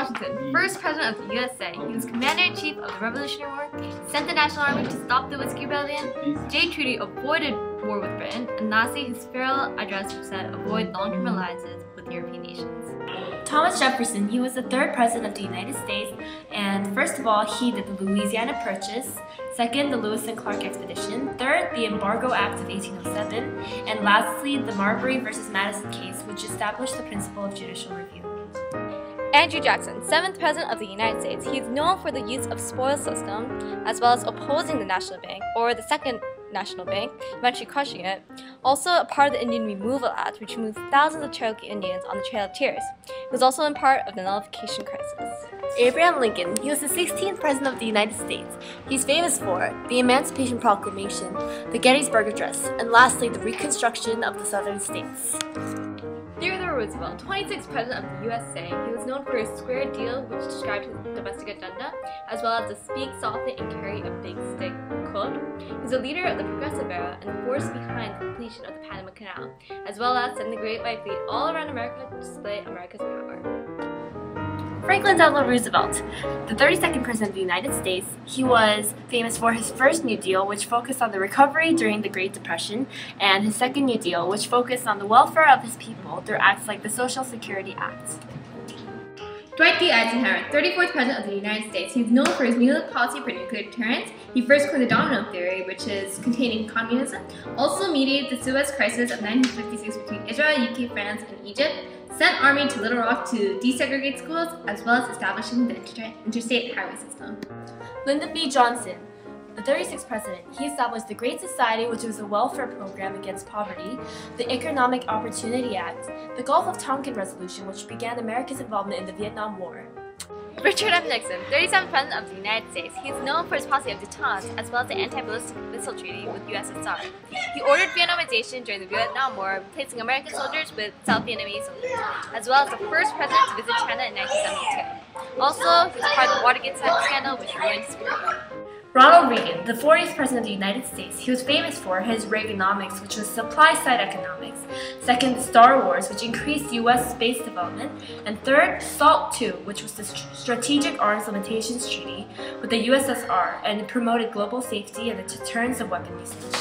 Washington, first president of the USA. He was commander-in-chief of the Revolutionary War, sent the National Army to stop the Whiskey Rebellion. Jay Trudy avoided war with Britain, and lastly, his farewell address said avoid long-term alliances with European nations. Thomas Jefferson, he was the third president of the United States, and first of all, he did the Louisiana Purchase, second, the Lewis and Clark Expedition, third, the Embargo Act of 1807, and lastly, the Marbury versus Madison case, which established the principle of judicial review. Andrew Jackson, 7th President of the United States. He is known for the use of spoils system, as well as opposing the National Bank, or the Second National Bank, eventually crushing it. Also a part of the Indian Removal Act, which removed thousands of Cherokee Indians on the Trail of Tears. He was also in part of the nullification crisis. Abraham Lincoln, he was the 16th President of the United States. He's famous for the Emancipation Proclamation, the Gettysburg Address, and lastly, the Reconstruction of the Southern States. Theodore Roosevelt, 26th President of the USA, he was known for his square deal, which described his domestic agenda, as well as the speak softly and carry a big stick quote. He was a leader of the Progressive Era and the force behind the completion of the Panama Canal, as well as sending the Great White Fleet all around America to display America's power. Franklin Delano Roosevelt, the 32nd President of the United States, he was famous for his first New Deal, which focused on the recovery during the Great Depression, and his second New Deal, which focused on the welfare of his people through acts like the Social Security Act. Dwight D. Eisenhower, 34th President of the United States. He's known for his New policy for nuclear deterrence. He first coined the domino theory, which is containing communism. Also mediated the Suez Crisis of 1956 between Israel, UK, France, and Egypt. Sent army to Little Rock to desegregate schools, as well as establishing the interstate highway system. Lyndon B. Johnson, the 36th President, he established the Great Society, which was a welfare program against poverty, the Economic Opportunity Act, the Gulf of Tonkin Resolution, which began America's involvement in the Vietnam War. Richard M. Nixon, 37th President of the United States. He is known for his policy of détente, as well as the anti-ballistic missile treaty with USSR. He ordered Vietnamization during the Vietnam War, replacing American soldiers with South Vietnamese soldiers, as well as the first president to visit China in 1972. Also, he was part of the Watergate scandal, which ruined his career. Ronald Reagan, the 40th President of the United States, he was famous for his Reaganomics, which was supply-side economics, second, Star Wars, which increased U.S. space development, and third, SALT II, which was the Strategic Arms Limitations Treaty with the USSR, and it promoted global safety and the deterrence of weapon usage.